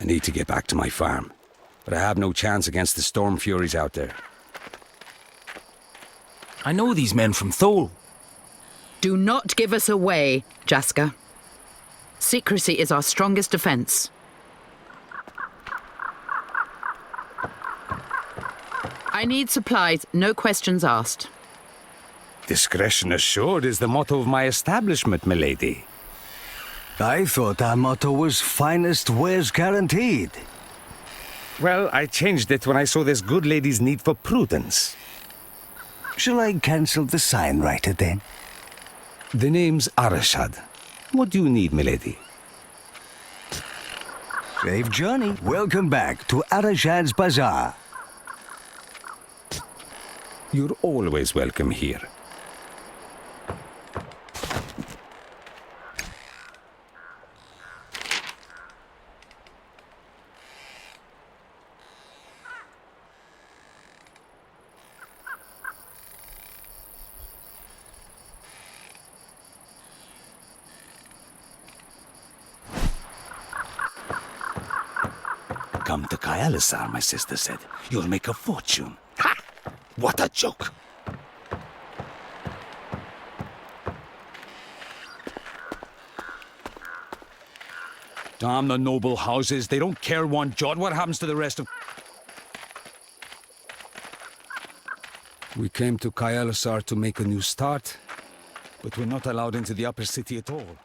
need to get back to my farm, but I have no chance against the storm furies out there. I know these men from Thole. Do not give us away, Jaska. Secrecy is our strongest defense. I need supplies, no questions asked. Discretion assured is the motto of my establishment, milady. I thought our motto was finest wares guaranteed. Well, I changed it when I saw this good lady's need for prudence. Shall I cancel the sign writer then? The name's Arashad. What do you need, milady? Safe journey. Welcome back to Arashad's Bazaar. You're always welcome here. Come to Kayalisar, my sister said. You'll make a fortune. Ha! What a joke! Damn the noble houses. They don't care one jot. What happens to the rest of... We came to Kayalisar to make a new start, but we're not allowed into the upper city at all.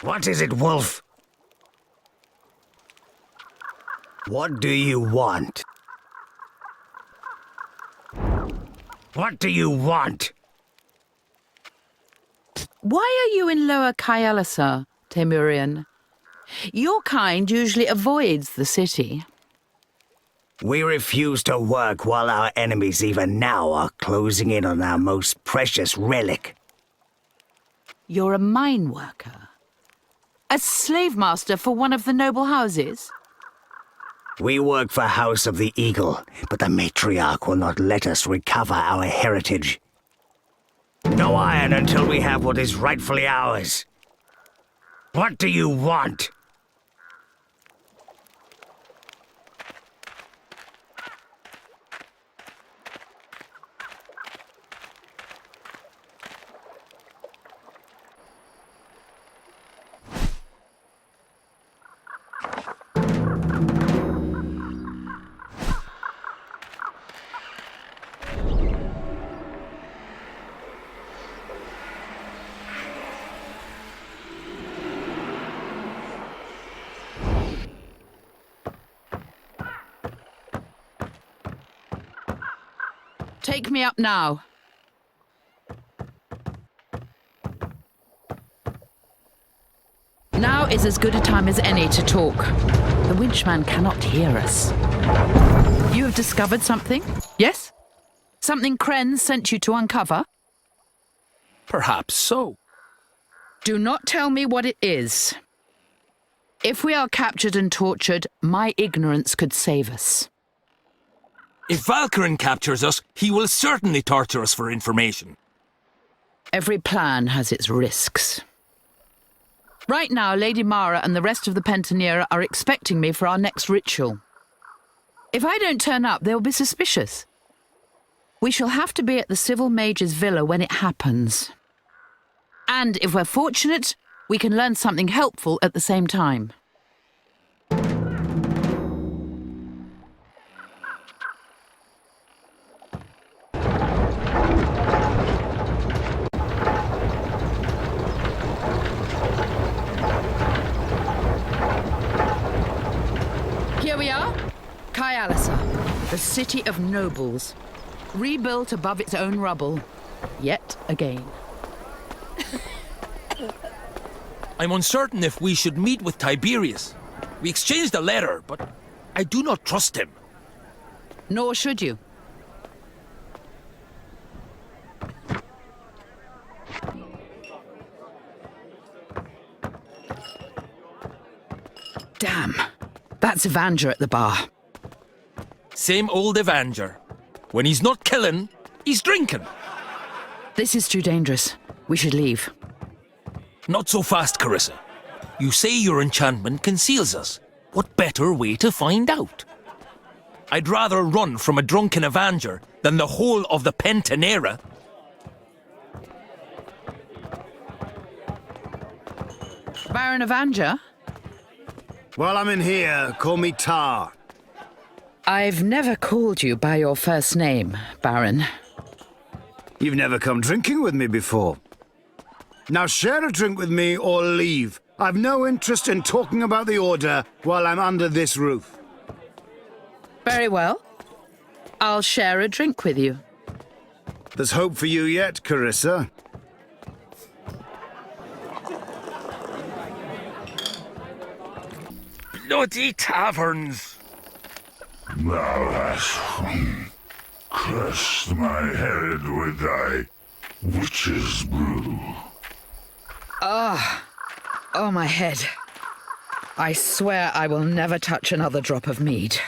What is it, Wolf? What do you want? What do you want? Why are you in Lower Kayalisar, Temurian? Your kind usually avoids the city. We refuse to work while our enemies even now are closing in on our most precious relic. You're a mine worker. A slave master for one of the noble houses? We work for House of the Eagle, but the matriarch will not let us recover our heritage. No iron until we have what is rightfully ours. What do you want? Take me up now. Now is as good a time as any to talk. The winchman cannot hear us. You have discovered something? Yes? Something Kren sent you to uncover? Perhaps so. Do not tell me what it is. If we are captured and tortured, my ignorance could save us. If Valkyrin captures us, he will certainly torture us for information. Every plan has its risks. Right now, Lady Mara and the rest of the Pentaniera are expecting me for our next ritual. If I don't turn up, they'll be suspicious. We shall have to be at the civil mage's villa when it happens. And if we're fortunate, we can learn something helpful at the same time. city of nobles, rebuilt above its own rubble, yet again. I'm uncertain if we should meet with Tiberius. We exchanged a letter, but I do not trust him. Nor should you. Damn. That's Evanger at the bar. Same old Evanger. When he's not killing, he's drinking. This is too dangerous. We should leave. Not so fast, Carissa. You say your enchantment conceals us. What better way to find out? I'd rather run from a drunken Evanger than the whole of the Pentanera. Baron Evanger? While I'm in here, call me Tar. I've never called you by your first name, Baron. You've never come drinking with me before. Now share a drink with me or leave. I've no interest in talking about the Order while I'm under this roof. Very well. I'll share a drink with you. There's hope for you yet, Carissa. Bloody taverns! Thou hast crushed my head with thy witch's brew. Oh, my head. I swear I will never touch another drop of mead.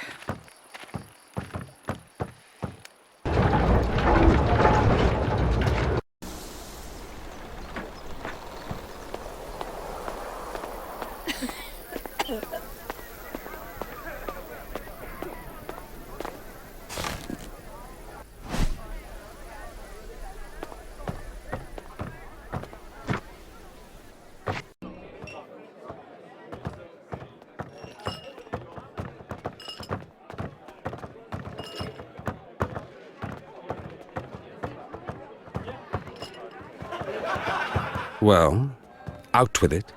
Well, out with it.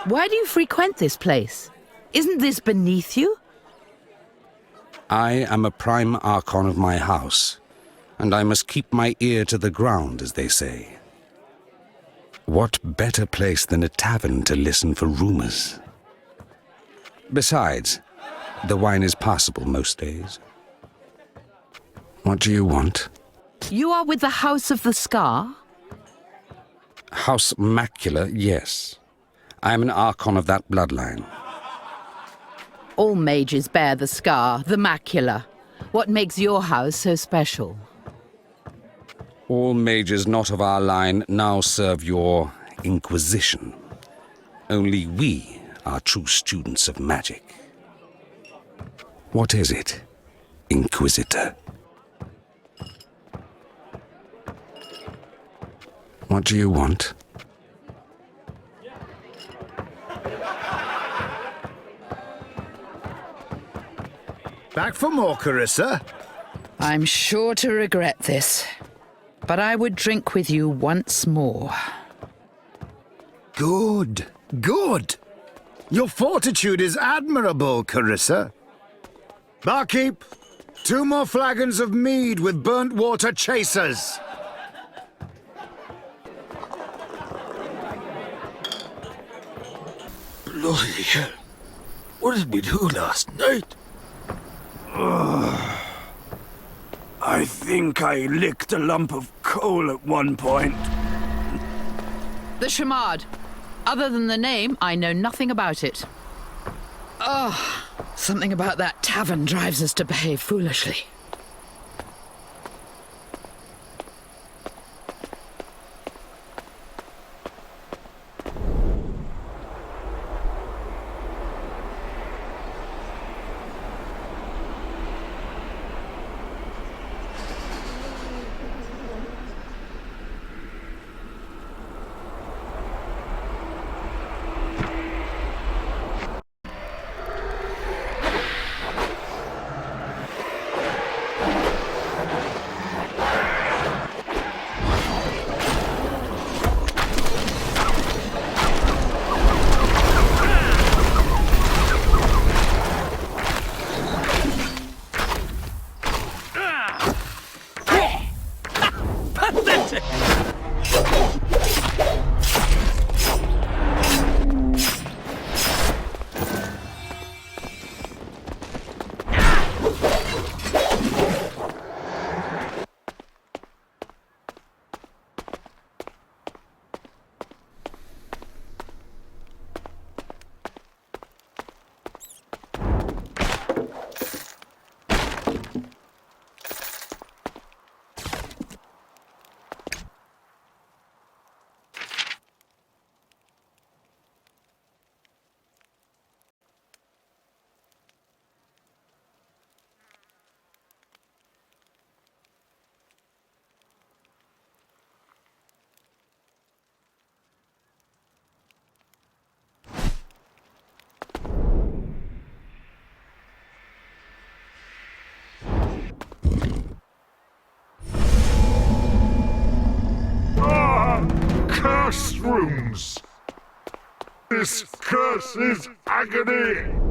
Why do you frequent this place? Isn't this beneath you? I am a prime archon of my house, and I must keep my ear to the ground, as they say. What better place than a tavern to listen for rumors? Besides, the wine is passable most days. What do you want? You are with the House of the Scar? House Macula, yes. I am an archon of that bloodline. All mages bear the scar, the macula. What makes your house so special? All mages not of our line now serve your Inquisition. Only we are true students of magic. What is it, Inquisitor? What do you want? Back for more, Carissa? I'm sure to regret this, but I would drink with you once more. Good, good. Your fortitude is admirable, Carissa. Barkeep, 2 more flagons of mead with burnt water chasers. Bloody hell. What did we do last night? I think I licked a lump of coal at one point. The Chamade. Other than the name, I know nothing about it. Something about that tavern drives us to behave foolishly. rooms. This curse is agony.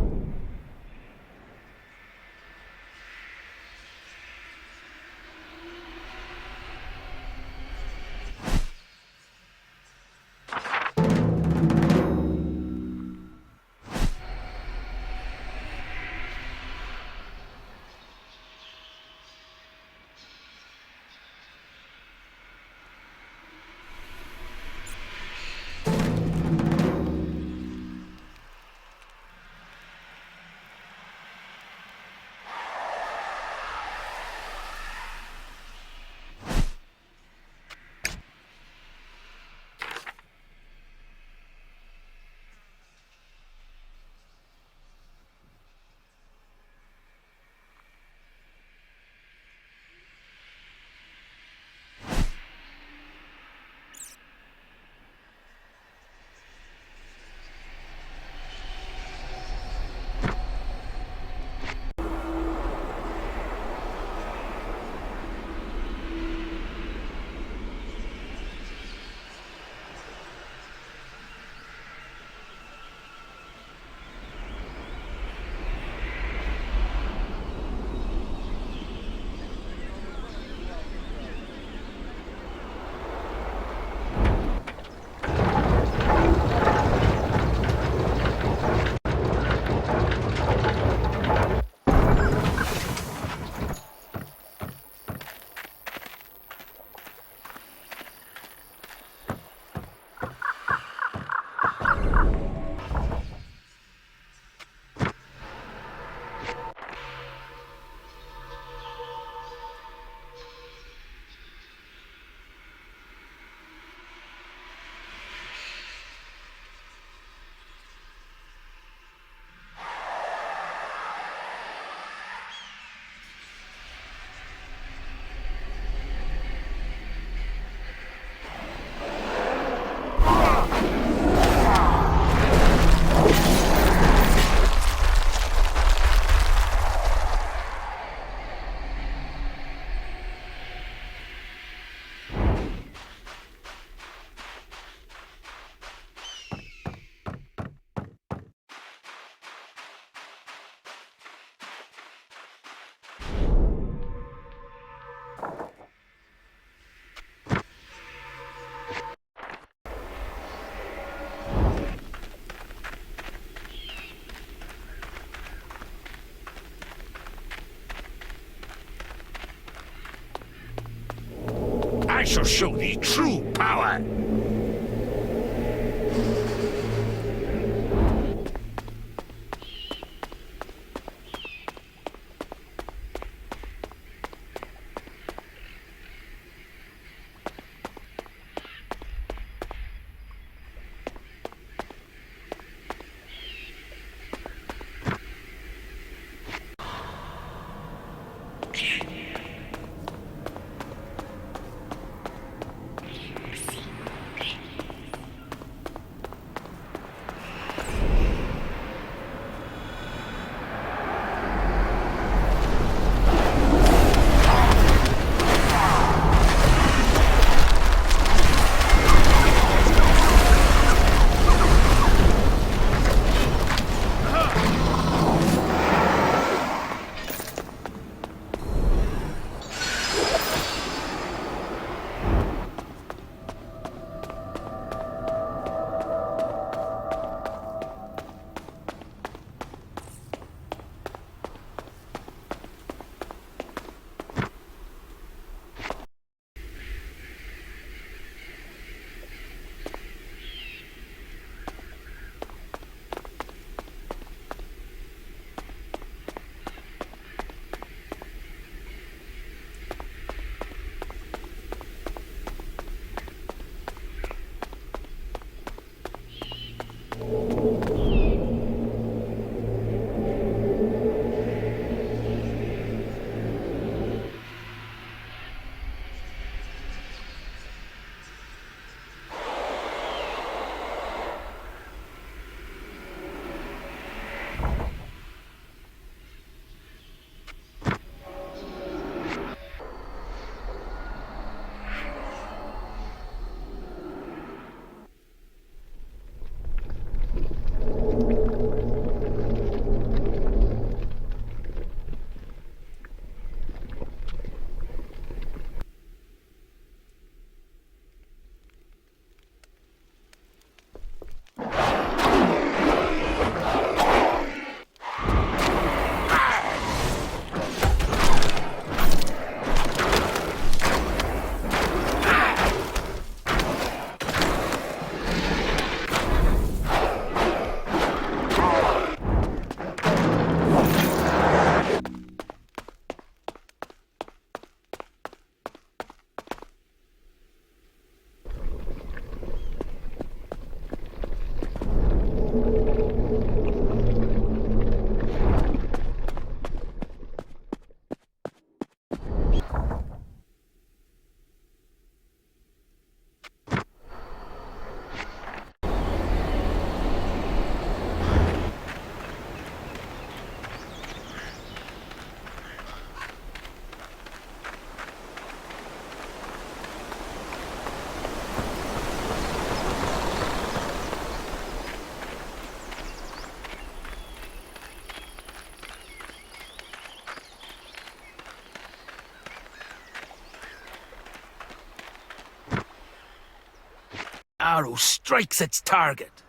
I shall show thee true power. arrow strikes its target.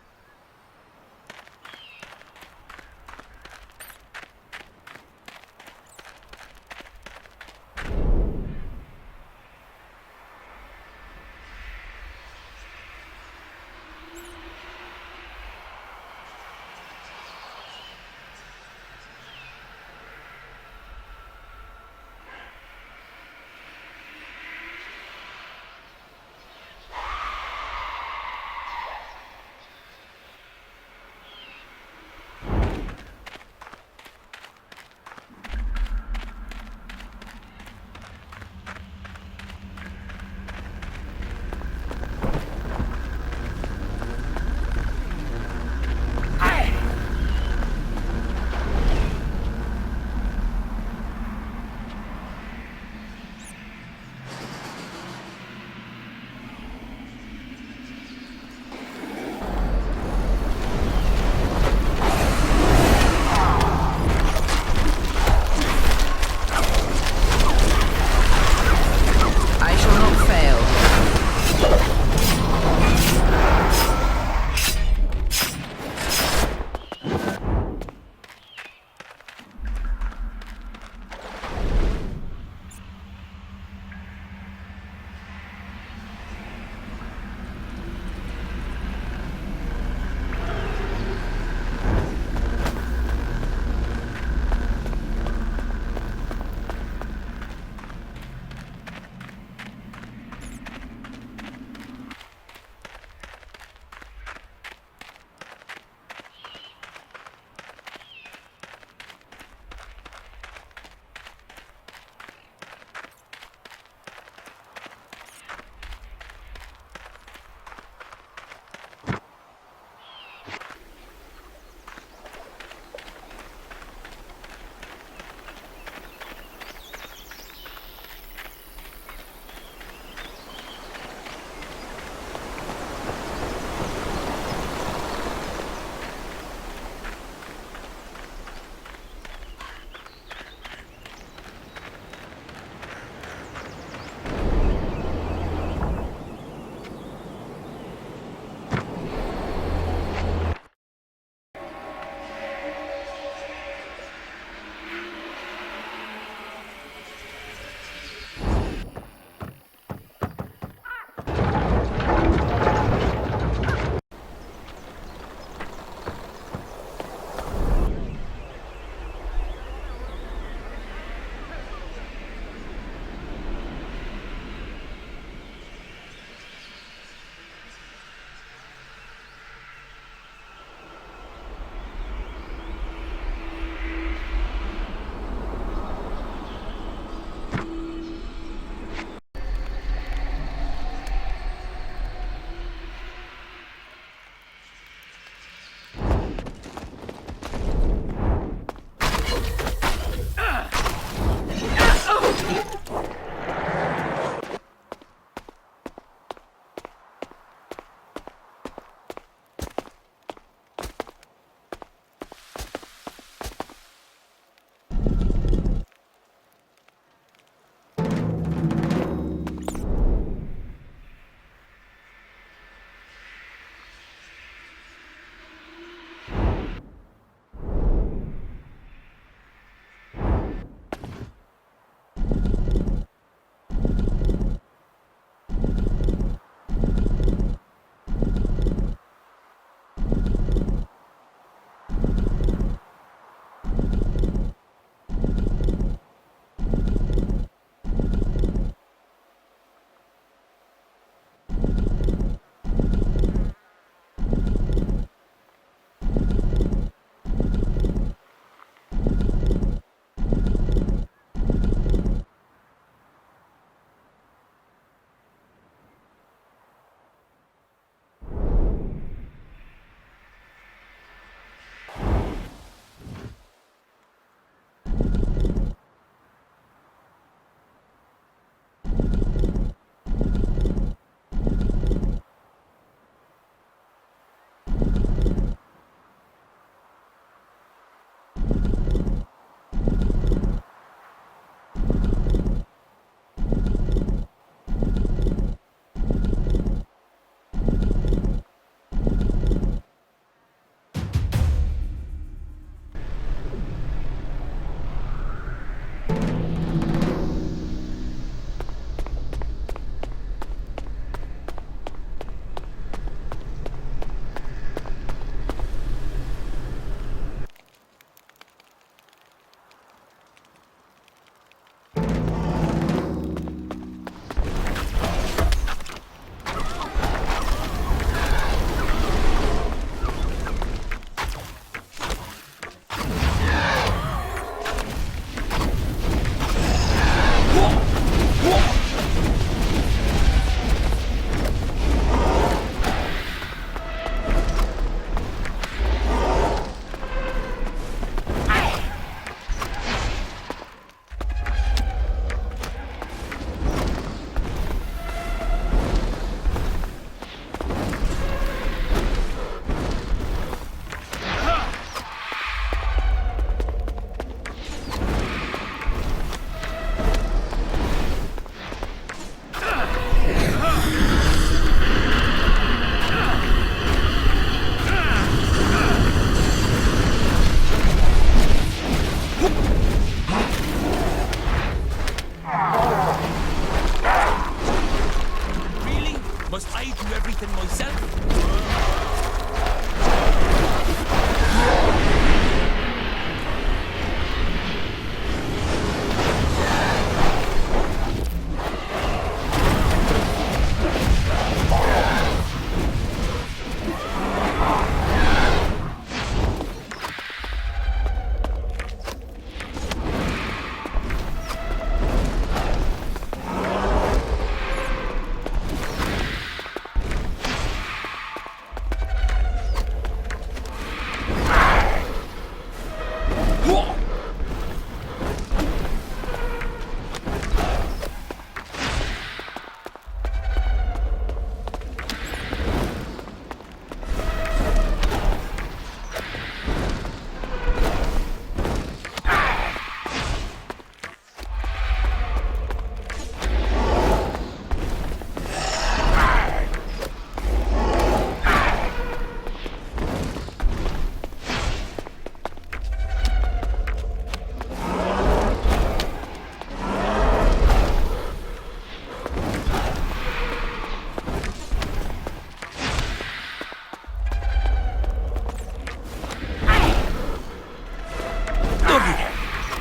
do everything myself.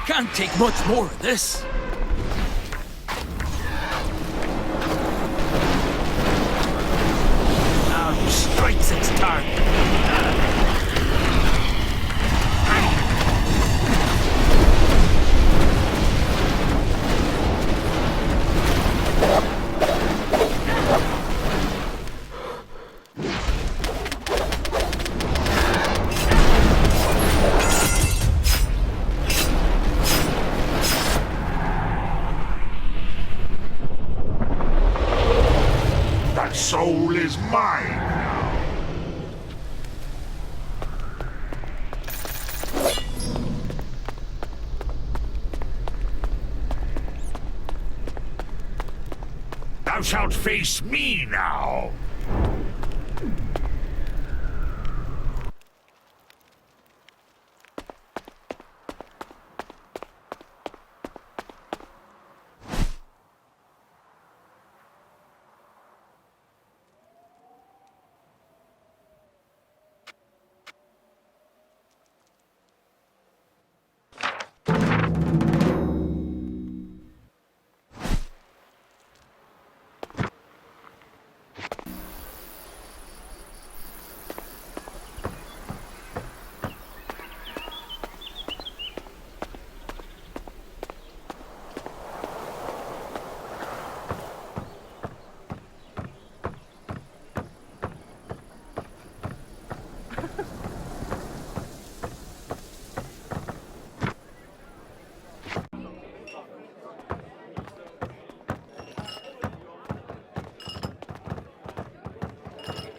Can't take much more of this. Now strikes its target. That soul is mine now. Thou shalt face me now.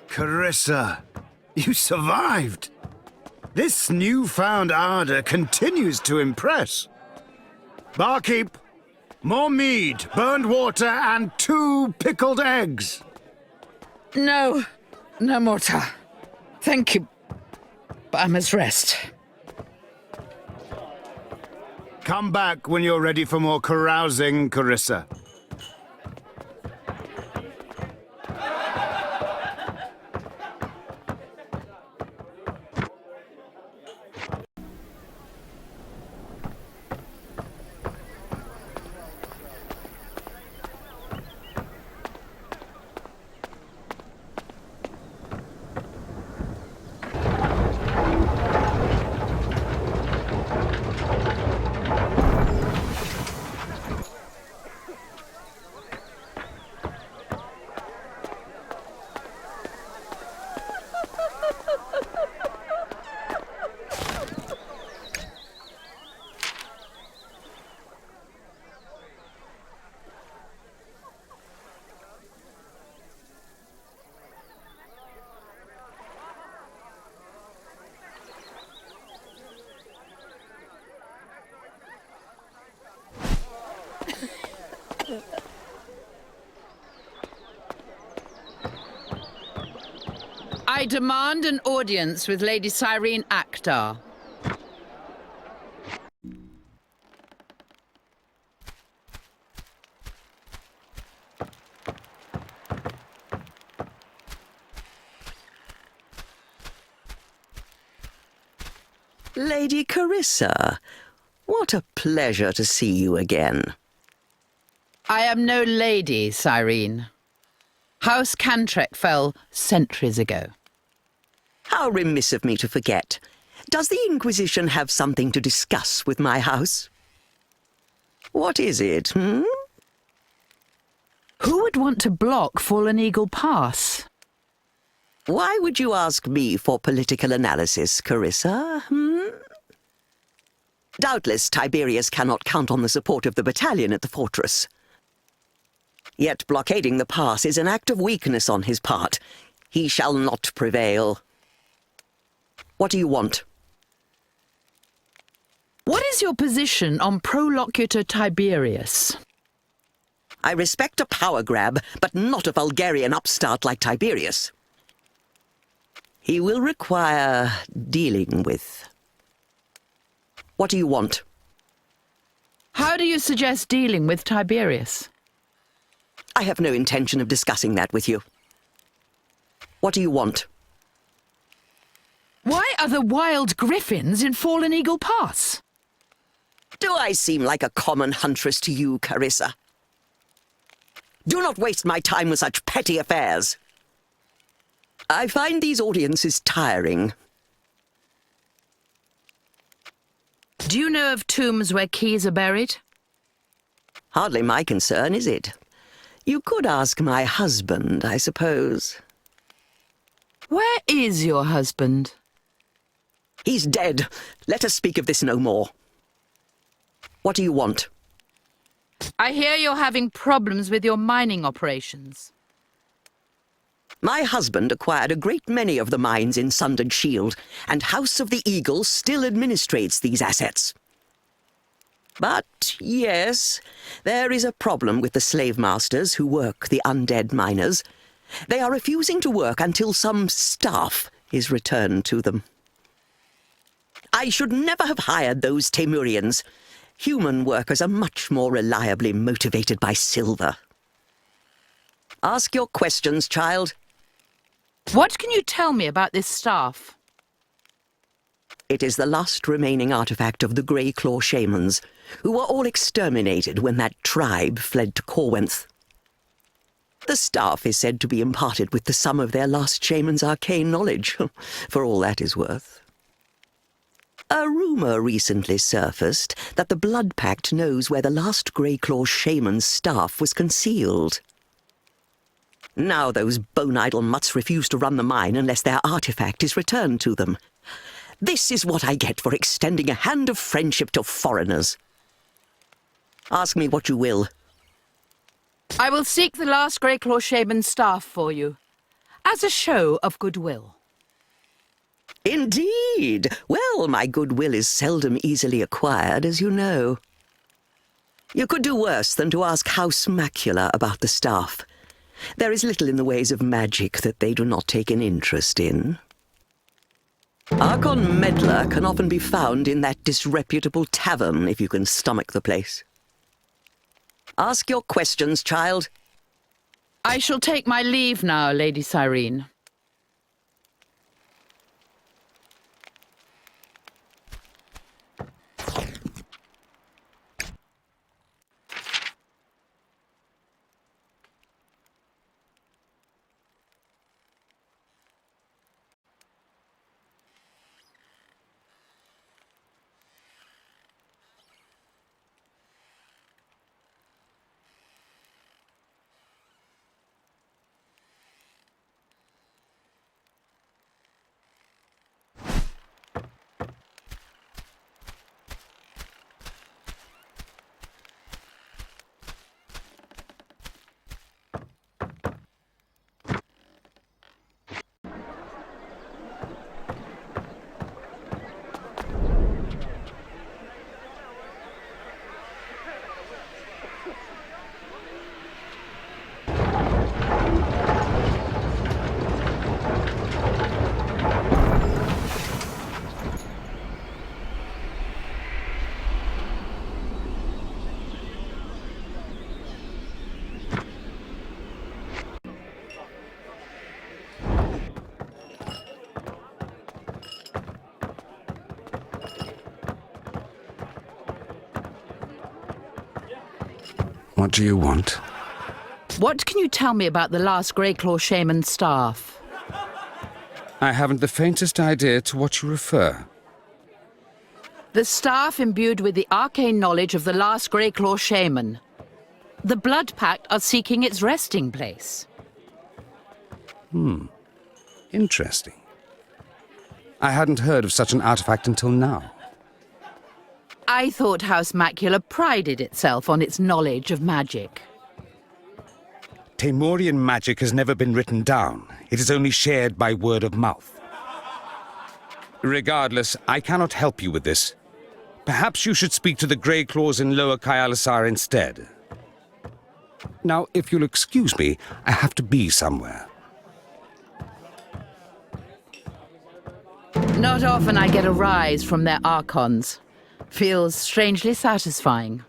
Carissa, you survived. This newfound ardor continues to impress. Barkeep, more mead, burned water, and 2 pickled eggs. No, no mortar. Thank you, but I must rest. Come back when you're ready for more carousing, Carissa. I demand an audience with Lady Cyrene Akdar. Lady Carissa, what a pleasure to see you again. I am no lady, Cyrene. House Cantrek fell centuries ago. How remiss of me to forget. Does the Inquisition have something to discuss with my house? What is it, Who would want to block Fallen Eagle Pass? Why would you ask me for political analysis, Carissa, Doubtless Tiberius cannot count on the support of the battalion at the fortress. Yet blockading the pass is an act of weakness on his part. He shall not prevail. What do you want? What is your position on Prolocutor Tiberius? I respect a power grab, but not a Vulgarian upstart like Tiberius. He will require dealing with. What do you want? How do you suggest dealing with Tiberius? I have no intention of discussing that with you. What do you want? Why are the wild griffins in Fallen Eagle Pass? Do I seem like a common huntress to you, Carissa? Do not waste my time with such petty affairs. I find these audiences tiring. Do you know of tombs where keys are buried? Hardly my concern, is it? You could ask my husband, I suppose. Where is your husband? He's dead. Let us speak of this no more. What do you want? I hear you're having problems with your mining operations. My husband acquired a great many of the mines in Sundered Shield, and House of the Eagle still administrates these assets. But, yes, there is a problem with the slave masters who work the undead miners. They are refusing to work until some staff is returned to them. I should never have hired those Temurians. Human workers are much more reliably motivated by silver. Ask your questions, child. What can you tell me about this staff? It is the last remaining artifact of the Grey Claw shamans, who were all exterminated when that tribe fled to Corwinth. The staff is said to be imparted with the sum of their last shaman's arcane knowledge, for all that is worth. A rumor recently surfaced that the Blood Pact knows where the last Grey Claw shaman's staff was concealed. Now those bone-idle mutts refuse to run the mine unless their artifact is returned to them. This is what I get for extending a hand of friendship to foreigners. Ask me what you will. I will seek the last Greyclaw shaman's staff for you, as a show of goodwill. Indeed. Well, my goodwill is seldom easily acquired, as you know. You could do worse than to ask House Macula about the staff. There is little in the ways of magic that they do not take an interest in. Archon Meddler can often be found in that disreputable tavern, if you can stomach the place. Ask your questions, child. I shall take my leave now, Lady Cyrene. What do you want? What can you tell me about the last Greyclaw shaman staff? I haven't the faintest idea to what you refer. The staff imbued with the arcane knowledge of the last Greyclaw shaman. The Blood Pact are seeking its resting place. Interesting. I hadn't heard of such an artifact until now. I thought House Macula prided itself on its knowledge of magic. Temurian magic has never been written down. It is only shared by word of mouth. Regardless, I cannot help you with this. Perhaps you should speak to the Greyclaws in Lower Kayalisar instead. Now, if you'll excuse me, I have to be somewhere. Not often I get a rise from their archons. Feels strangely satisfying.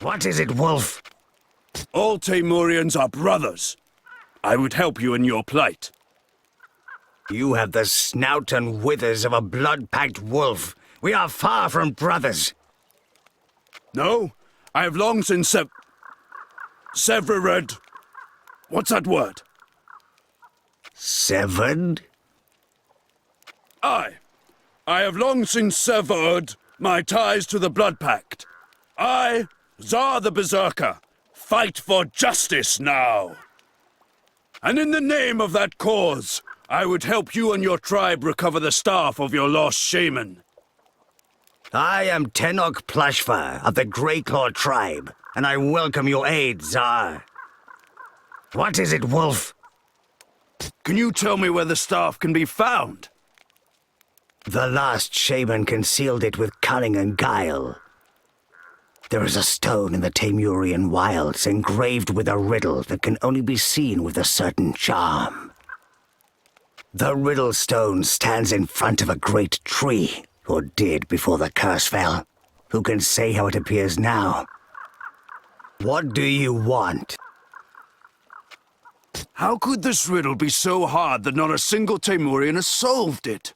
What is it, Wolf? All Temurians are brothers. I would help you in your plight. You have the snout and withers of a blood-packed wolf. We are far from brothers. No, I have long since severed. What's that word? Severed? I have long since severed my ties to the Blood Pact. I, Tsar the Berserker, fight for justice now. And in the name of that cause, I would help you and your tribe recover the staff of your lost shaman. I am Tenok Plushfur of the Greyclaw tribe, and I welcome your aid, Tsar. What is it, Wolf? Can you tell me where the staff can be found? The last shaman concealed it with cunning and guile. There is a stone in the Temurian wilds engraved with a riddle that can only be seen with a certain charm. The riddle stone stands in front of a great tree, or did before the curse fell. Who can say how it appears now? What do you want? How could this riddle be so hard that not a single Temurian has solved it?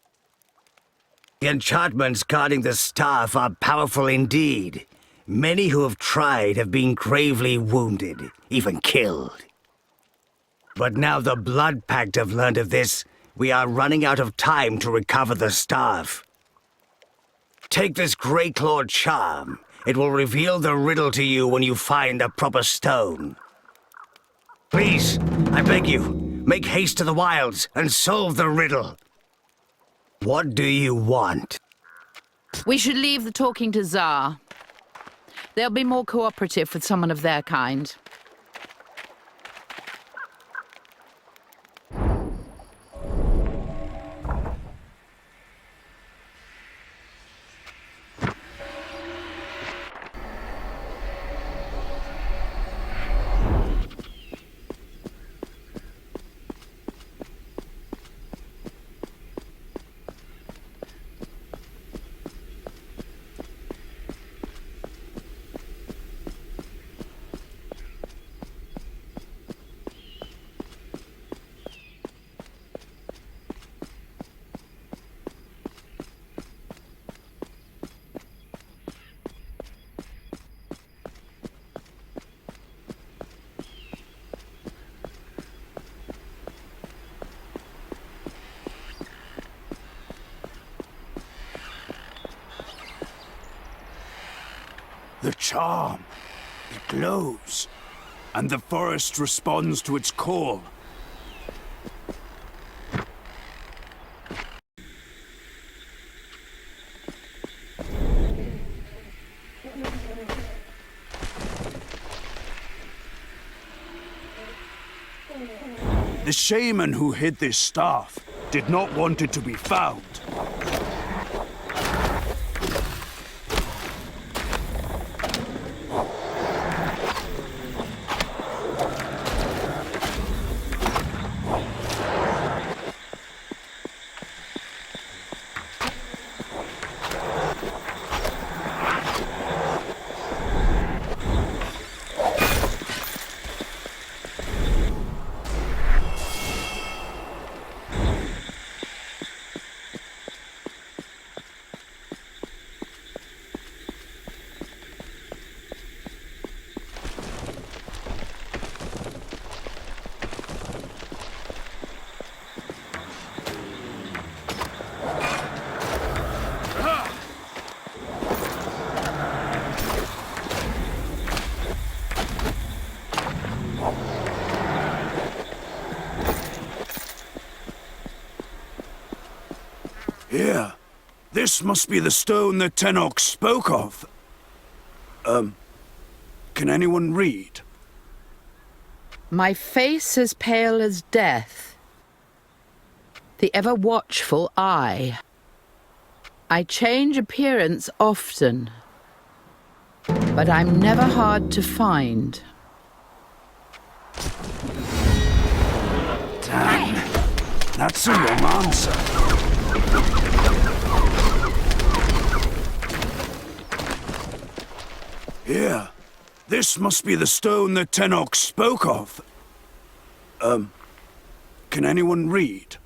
The enchantments guarding the staff are powerful indeed. Many who have tried have been gravely wounded, even killed. But now the Blood Pact have learned of this, we are running out of time to recover the staff. Take this Greyclaw charm. It will reveal the riddle to you when you find a proper stone. Please, I beg you, make haste to the wilds and solve the riddle. What do you want? We should leave the talking to Tsar. They'll be more cooperative with someone of their kind. The charm. It glows. And the forest responds to its call. The shaman who hid this staff did not want it to be found. Here. This must be the stone that Tenok spoke of. Can anyone read? My face as pale as death. The ever-watchful eye. I change appearance often, but I'm never hard to find. Damn. That's a wrong answer. Here. This must be the stone that Tenok spoke of. Can anyone read?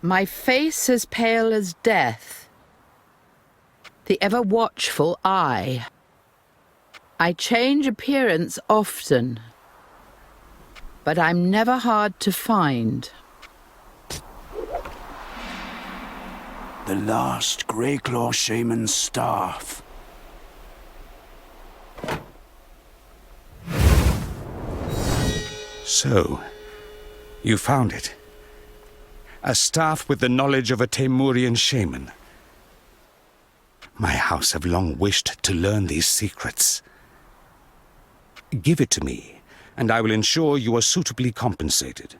My face as pale as death. The ever-watchful eye. I change appearance often, but I'm never hard to find. The last Greyclaw Shaman's staff. So, you found it. A staff with the knowledge of a Temurian shaman. My house have long wished to learn these secrets. Give it to me, and I will ensure you are suitably compensated.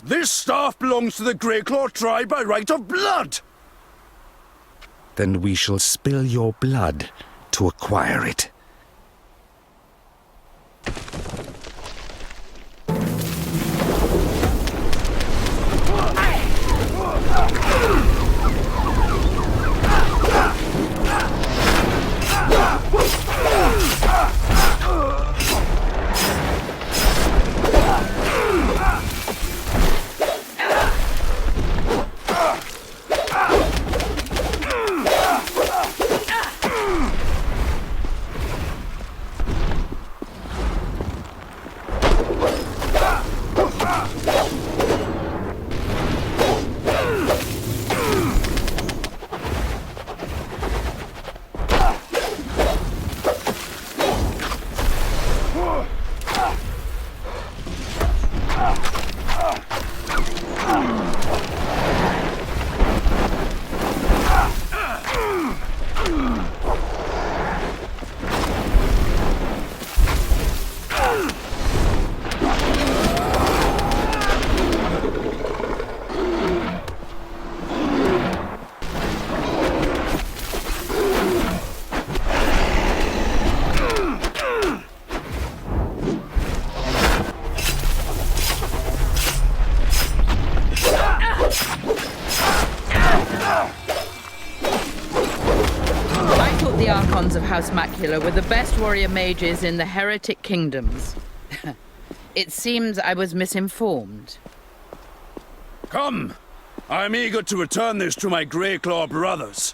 This staff belongs to the Greyclaw tribe by right of blood! Then we shall spill your blood to acquire it. The Archons of House Macula were the best warrior mages in the heretic kingdoms. It seems I was misinformed. Come! I'm eager to return this to my Greyclaw brothers.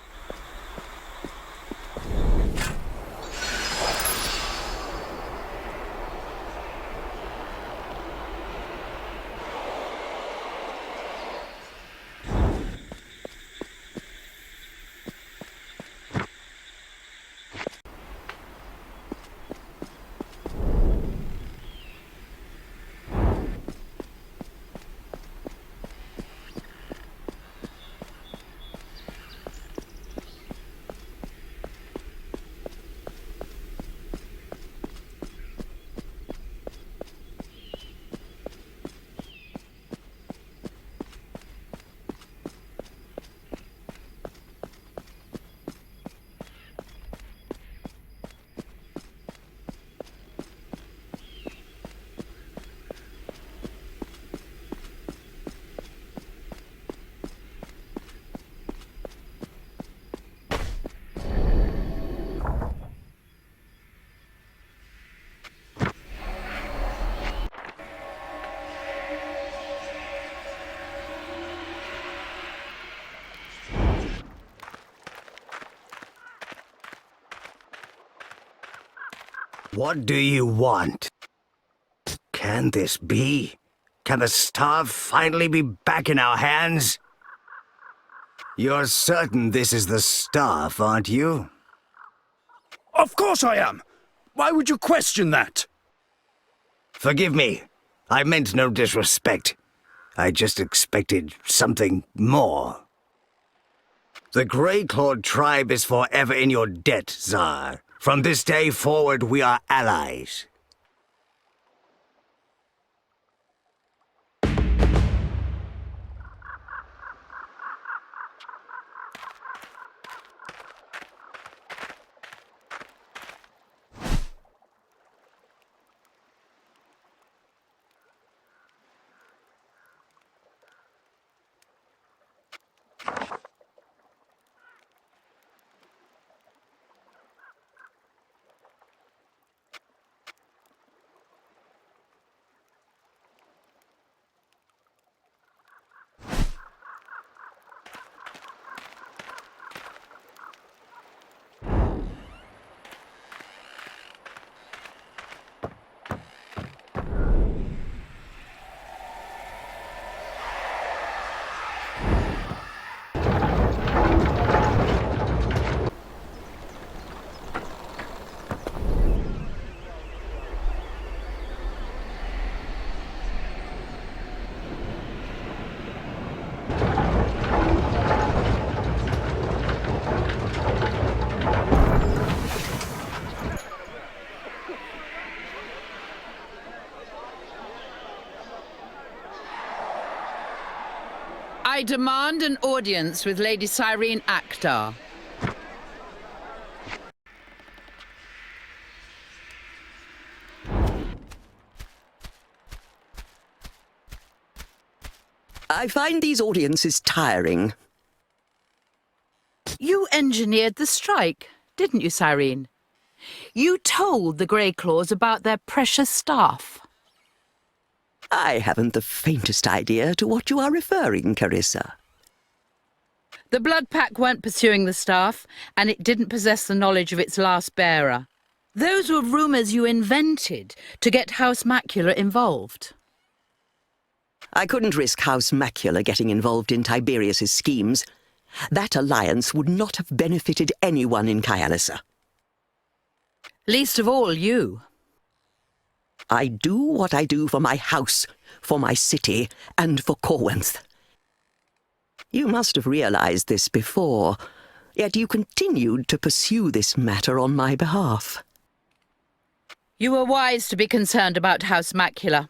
What do you want? Can this be? Can the staff finally be back in our hands? You're certain this is the staff, aren't you? Of course I am! Why would you question that? Forgive me. I meant no disrespect. I just expected something more. The Grey-Clawed tribe is forever in your debt, Tsar. From this day forward, we are allies. I demand an audience with Lady Cyrene Akdar. I find these audiences tiring. You engineered the strike, didn't you, Cyrene? You told the Greyclaws about their precious staff. I haven't the faintest idea to what you are referring, Carissa. The Blood Pack weren't pursuing the staff, and it didn't possess the knowledge of its last bearer. Those were rumours you invented to get House Macula involved. I couldn't risk House Macula getting involved in Tiberius's schemes. That alliance would not have benefited anyone in Kyalissa. Least of all you. I do what I do for my house, for my city, and for Corwinth. You must have realized this before, yet you continued to pursue this matter on my behalf. You were wise to be concerned about House Macula.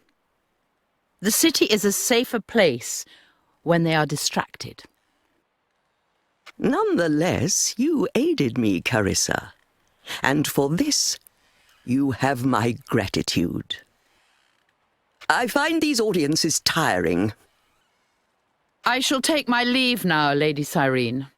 The city is a safer place when they are distracted. Nonetheless, you aided me, Carissa, and for this you have my gratitude. I find these audiences tiring. I shall take my leave now, Lady Cyrene.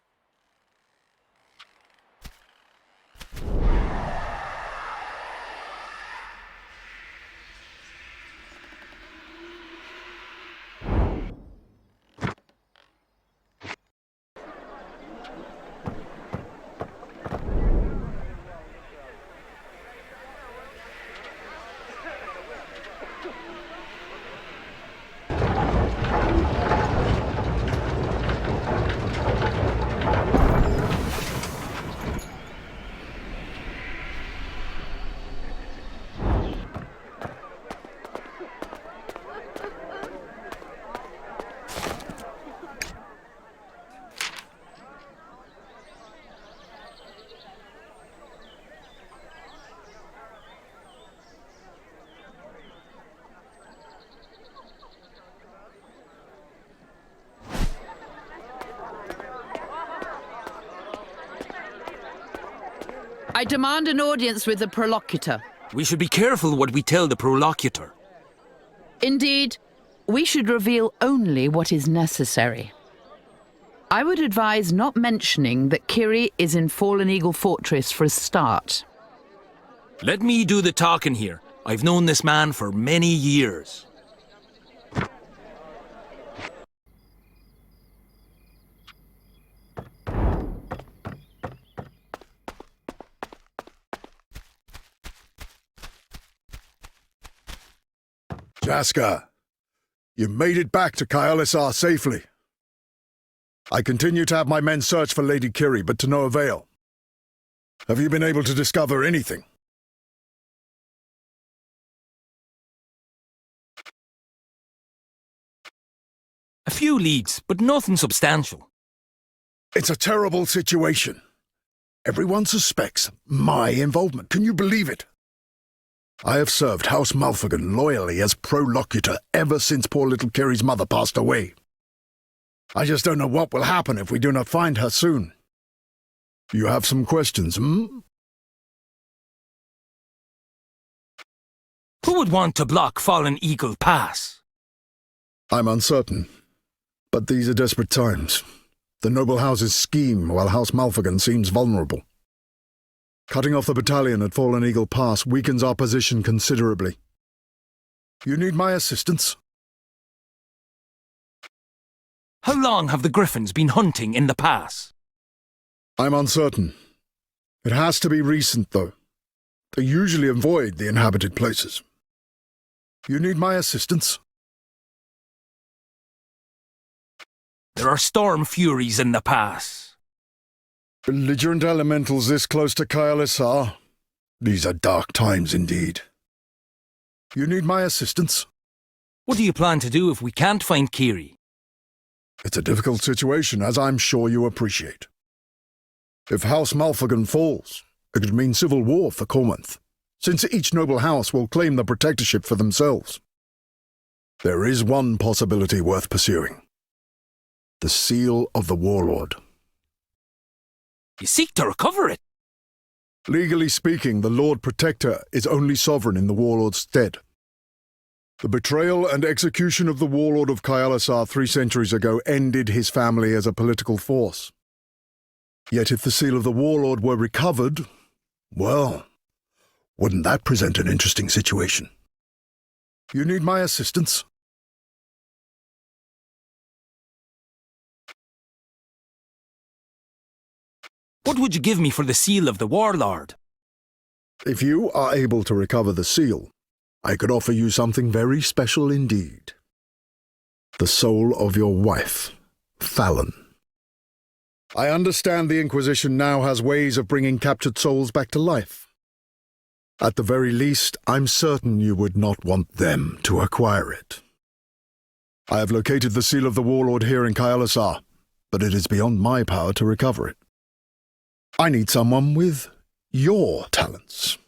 I demand an audience with the Prolocutor. We should be careful what we tell the Prolocutor. Indeed, we should reveal only what is necessary. I would advise not mentioning that Kiri is in Fallen Eagle Fortress for a start. Let me do the talking here. I've known this man for many years. Jaska, you made it back to Kaialisar safely. I continue to have my men search for Lady Kiri, but to no avail. Have you been able to discover anything? A few leads, but nothing substantial. It's a terrible situation. Everyone suspects my involvement. Can you believe it? I have served House Malfagan loyally as prolocutor ever since poor little Kiri's mother passed away. I just don't know what will happen if we do not find her soon. You have some questions, hmm? Who would want to block Fallen Eagle Pass? I'm uncertain. But these are desperate times. The noble houses scheme while House Malfagan seems vulnerable. Cutting off the battalion at Fallen Eagle Pass weakens our position considerably. You need my assistance? How long have the Griffins been hunting in the pass? I'm uncertain. It has to be recent, though. They usually avoid the inhabited places. You need my assistance? There are storm furies in the pass. Belligerent elementals this close to Kaialisar. These are dark times indeed. You need my assistance? What do you plan to do if we can't find Kiri? It's a difficult situation, as I'm sure you appreciate. If House Malfagan falls, it could mean civil war for Corwinth, since each noble house will claim the protectorship for themselves. There is one possibility worth pursuing. The seal of the Warlord. You seek to recover it? Legally speaking, the Lord Protector is only sovereign in the Warlord's stead. The betrayal and execution of the Warlord of Kaialisar 3 centuries ago ended his family as a political force. Yet if the seal of the Warlord were recovered, well, wouldn't that present an interesting situation? You need my assistance? What would you give me for the seal of the Warlord? If you are able to recover the seal, I could offer you something very special indeed. The soul of your wife, Fallon. I understand the Inquisition now has ways of bringing captured souls back to life. At the very least, I'm certain you would not want them to acquire it. I have located the seal of the Warlord here in Kaialisar, but it is beyond my power to recover it. I need someone with your talents.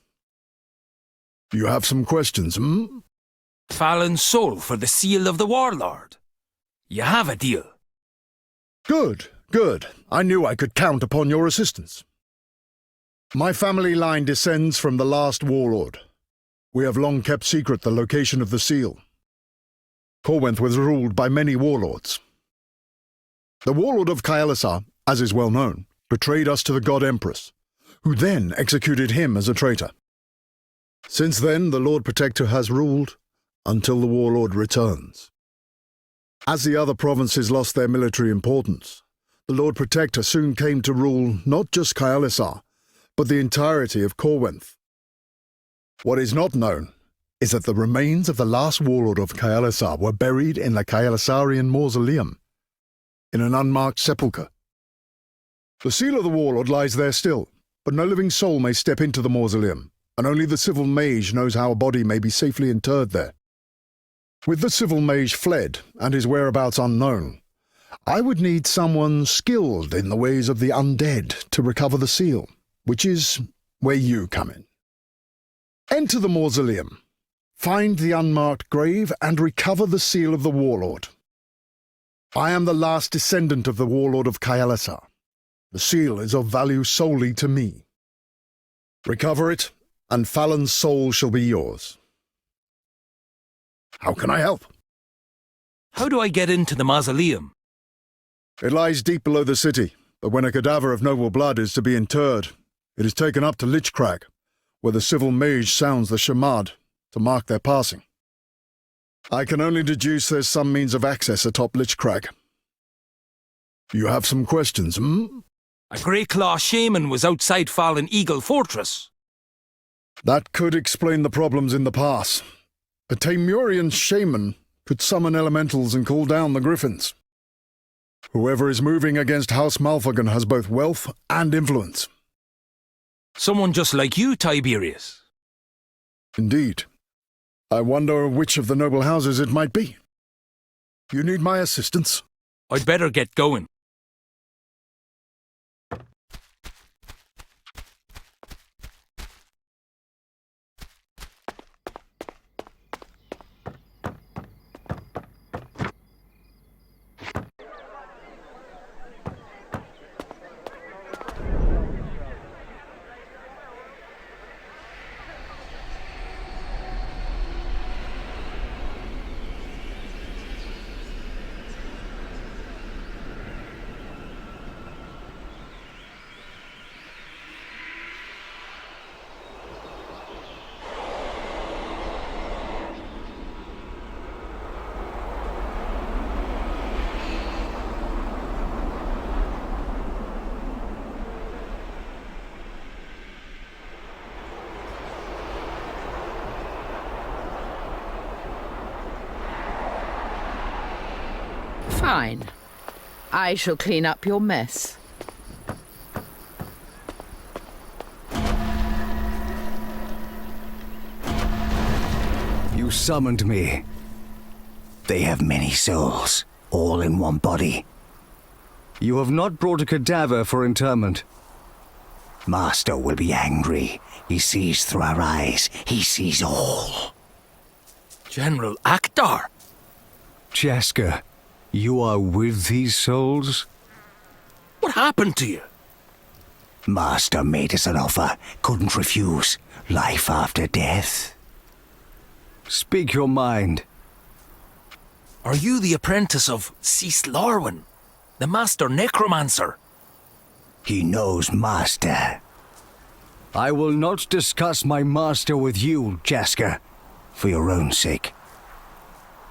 You have some questions, hmm? Fallon's soul for the seal of the Warlord. You have a deal. Good, good. I knew I could count upon your assistance. My family line descends from the last Warlord. We have long kept secret the location of the seal. Corwinth was ruled by many warlords. The Warlord of Kaialisar, as is well known, betrayed us to the God Empress, who then executed him as a traitor. Since then, the Lord Protector has ruled until the Warlord returns. As the other provinces lost their military importance, the Lord Protector soon came to rule not just Kaialisar, but the entirety of Corwinth. What is not known is that the remains of the last Warlord of Kaialisar were buried in the Kaialisarian Mausoleum, in an unmarked sepulchre. The seal of the Warlord lies there still, but no living soul may step into the mausoleum, and only the civil mage knows how a body may be safely interred there. With the civil mage fled, and his whereabouts unknown, I would need someone skilled in the ways of the undead to recover the seal, which is where you come in. Enter the mausoleum, find the unmarked grave, and recover the seal of the Warlord. I am the last descendant of the Warlord of Kaialisar. The seal is of value solely to me. Recover it, and Fallon's soul shall be yours. How can I help? How do I get into the mausoleum? It lies deep below the city, but when a cadaver of noble blood is to be interred, it is taken up to Lich Crag, where the civil mage sounds the shamad to mark their passing. I can only deduce there's some means of access atop Lich Crag. You have some questions, hmm? A Grey Claw shaman was outside Fallen Eagle Fortress. That could explain the problems in the pass. A Temurian shaman could summon elementals and call down the griffins. Whoever is moving against House Malfagan has both wealth and influence. Someone just like you, Tiberius. Indeed. I wonder which of the noble houses it might be. You need my assistance? I'd better get going. Fine. I shall clean up your mess. You summoned me. They have many souls, all in one body. You have not brought a cadaver for interment. Master will be angry. He sees through our eyes. He sees all. General Akdar. Jasker, you are with these souls? What happened to you? Master made us an offer. Couldn't refuse. Life after death. Speak your mind. Are you the apprentice of Cis Lorwyn, the master necromancer? He knows Master. I will not discuss my master with you, Jasker, for your own sake.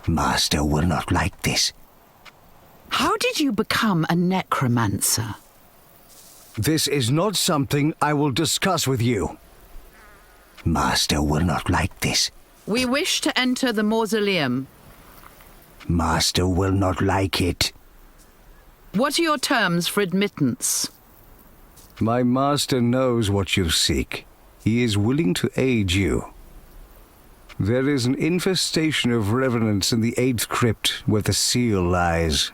Master will not like this. How did you become a necromancer? This is not something I will discuss with you. Master will not like this. We wish to enter the mausoleum. Master will not like it. What are your terms for admittance? My master knows what you seek. He is willing to aid you. There is an infestation of revenants in the 8th crypt where the seal lies.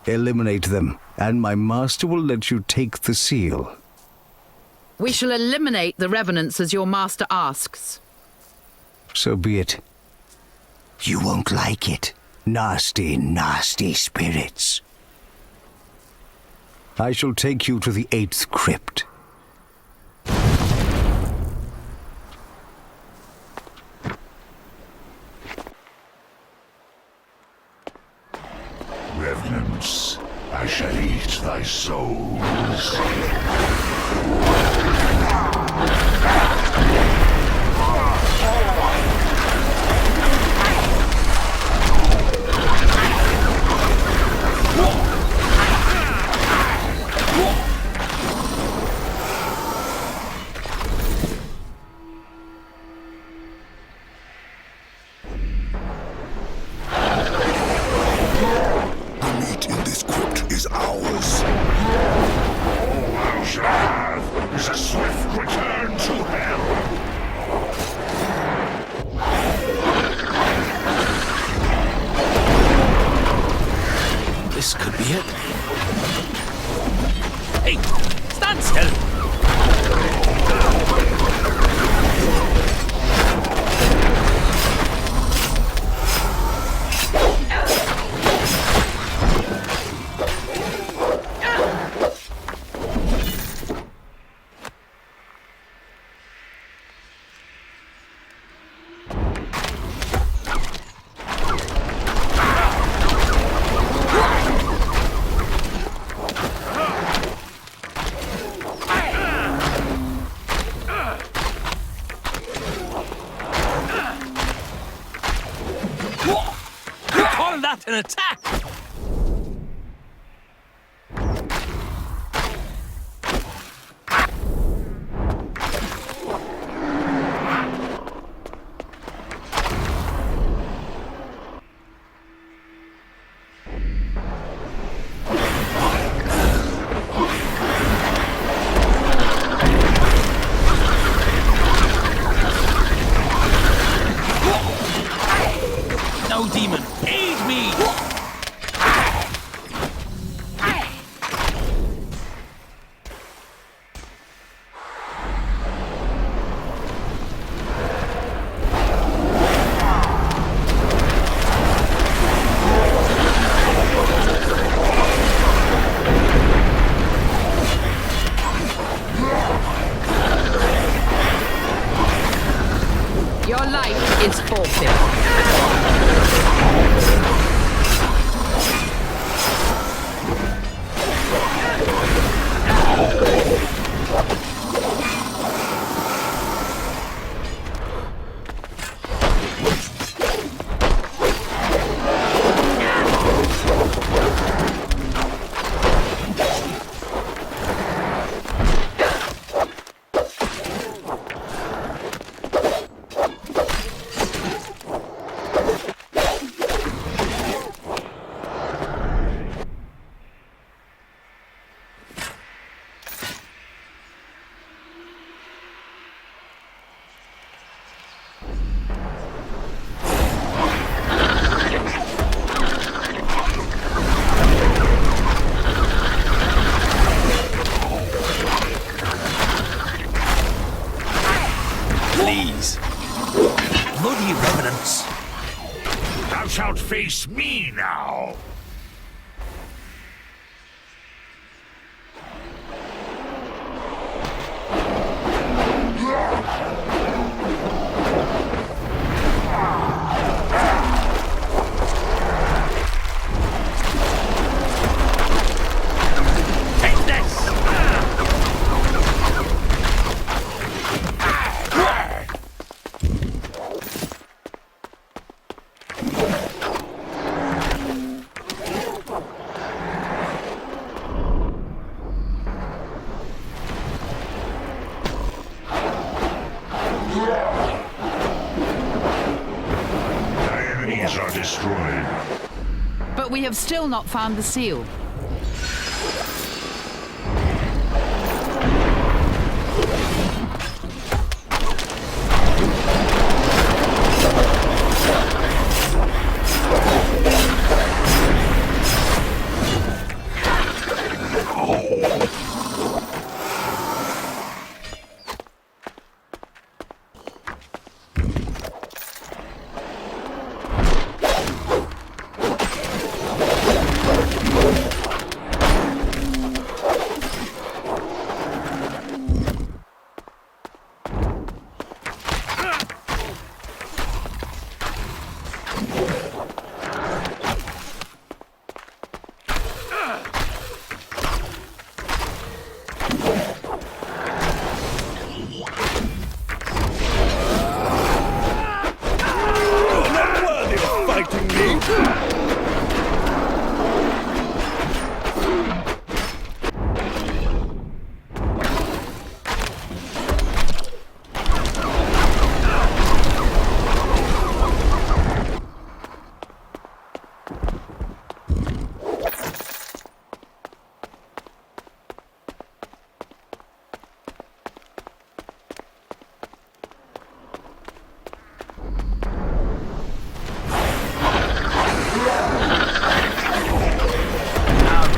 Eliminate them, and my master will let you take the seal. We shall eliminate the revenants as your master asks. So be it. You won't like it. Nasty, nasty spirits. I shall take you to the 8th crypt. Revenants, I shall eat thy souls. Is a swift return to hell. This could be it. Hey, stand still. An attack! is forfeit. Please. Bloody revenants. Thou shalt face me now. Take this! Thy enemies are destroyed. But we have still not found the seal.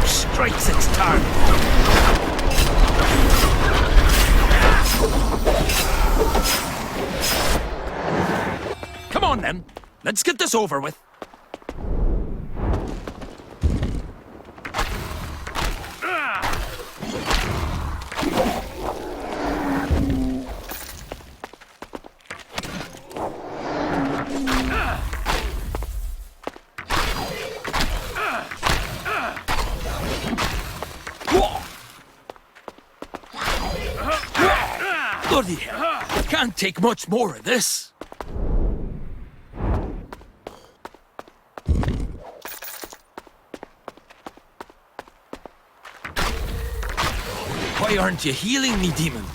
Strikes its target. Come on then, let's get this over with. Bloody hell, can't take much more of this. Why aren't you healing me, demon?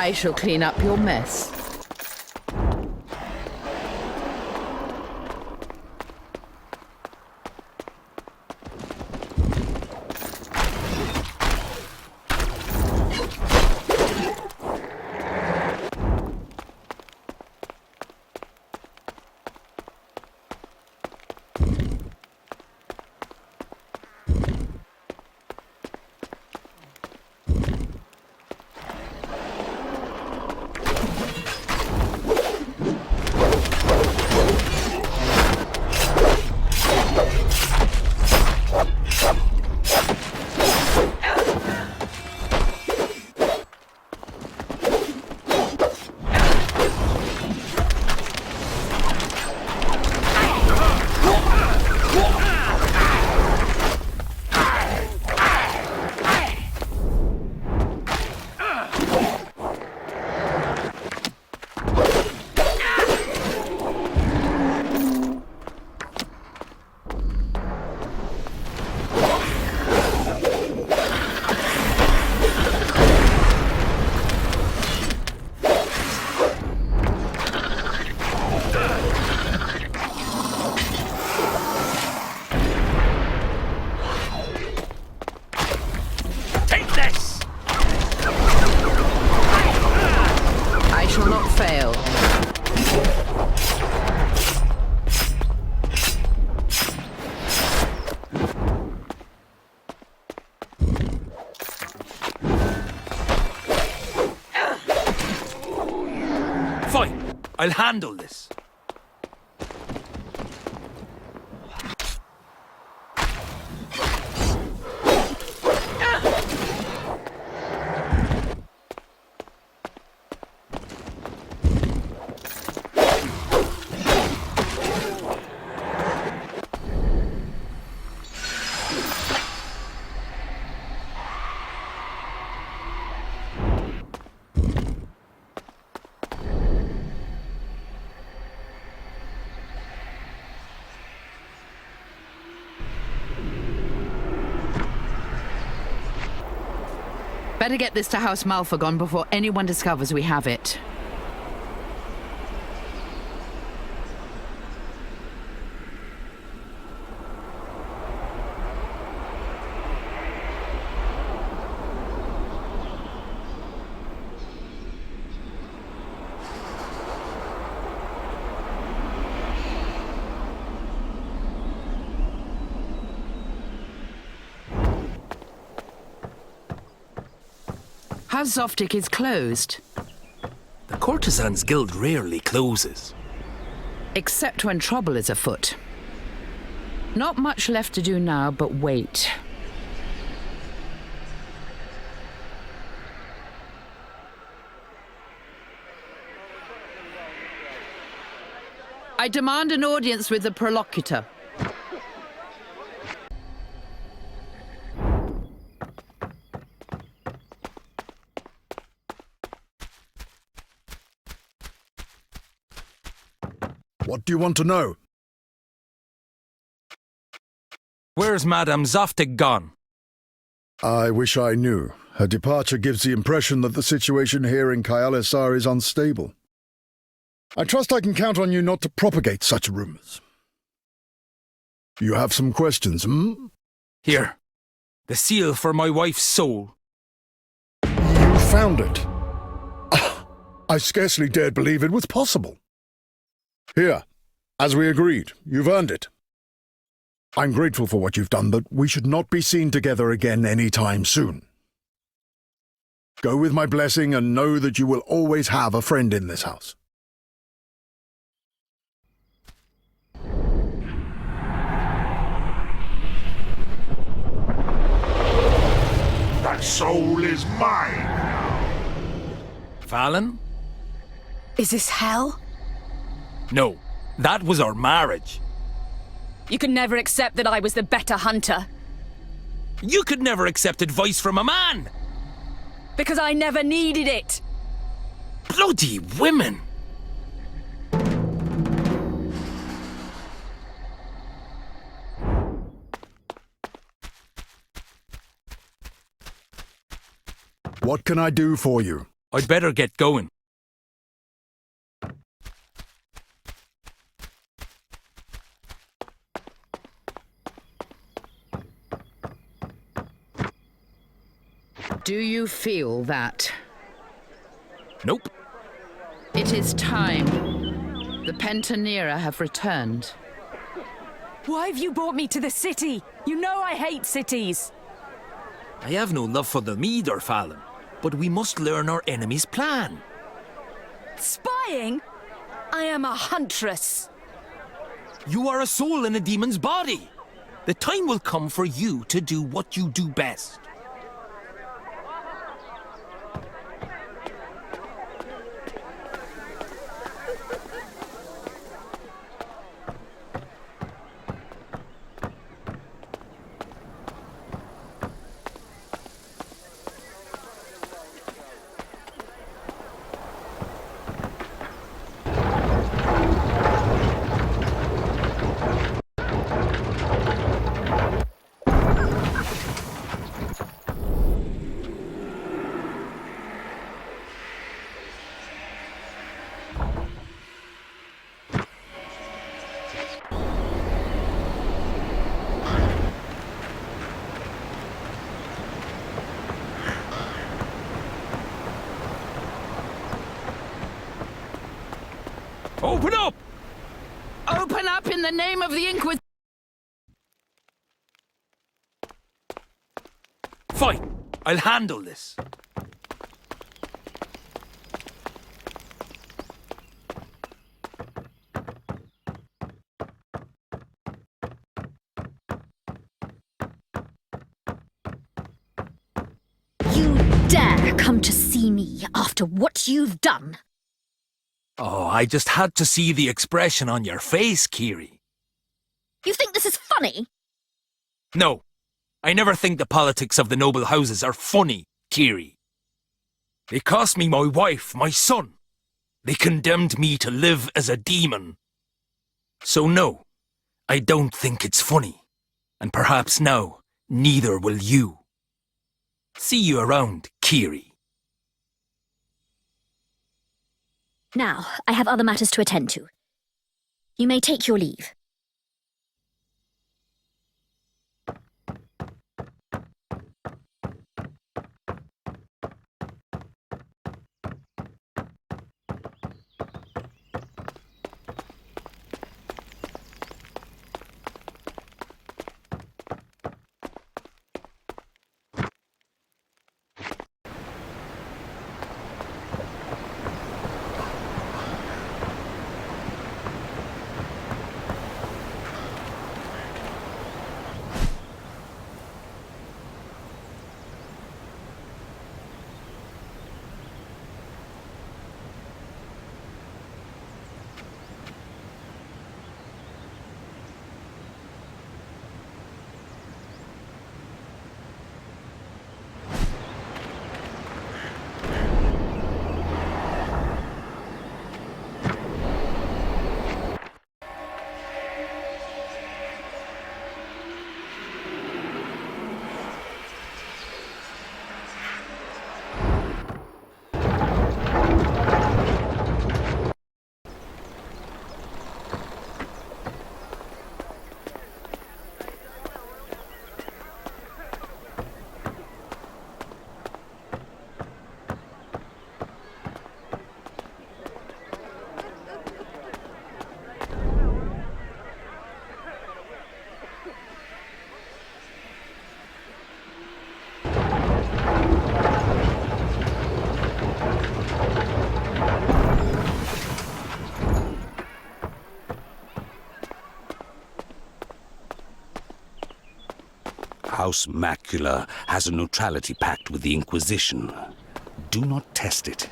I shall clean up your mess. Fine, I'll handle this. Better get this to House Malfagon before anyone discovers we have it. House Zoftic is closed. The Courtesans Guild rarely closes. Except when trouble is afoot. Not much left to do now, but wait. I demand an audience with the Prolocutor. What do you want to know? Where's Madame Zoftig gone? I wish I knew. Her departure gives the impression that the situation here in Kayalisar is unstable. I trust I can count on you not to propagate such rumors. You have some questions, hmm? Here. The seal for my wife's soul. You found it. I scarcely dared believe it was possible. Here, as we agreed, you've earned it. I'm grateful for what you've done, but we should not be seen together again any time soon. Go with my blessing and know that you will always have a friend in this house. That soul is mine now. Fallon? Is this hell? No, that was our marriage. You could never accept that I was the better hunter. You could never accept advice from a man! Because I never needed it. Bloody women! What can I do for you? I'd better get going. Do you feel that? Nope. It is time. The Pentanera have returned. Why have you brought me to the city? You know I hate cities. I have no love for the Mead or Fallon, but we must learn our enemy's plan. Spying? I am a huntress. You are a soul in a demon's body. The time will come for you to do what you do best. Open up! Open up in the name of the Inquisition! Fine. I'll handle this. You dare come to see me after what you've done? Oh, I just had to see the expression on your face, Kiri. You think this is funny? No, I never think the politics of the noble houses are funny, Kiri. They cost me my wife, my son. They condemned me to live as a demon. So no, I don't think it's funny. And perhaps now, neither will you. See you around, Kiri. Now, I have other matters to attend to. You may take your leave. House Macula has a neutrality pact with the Inquisition. Do not test it,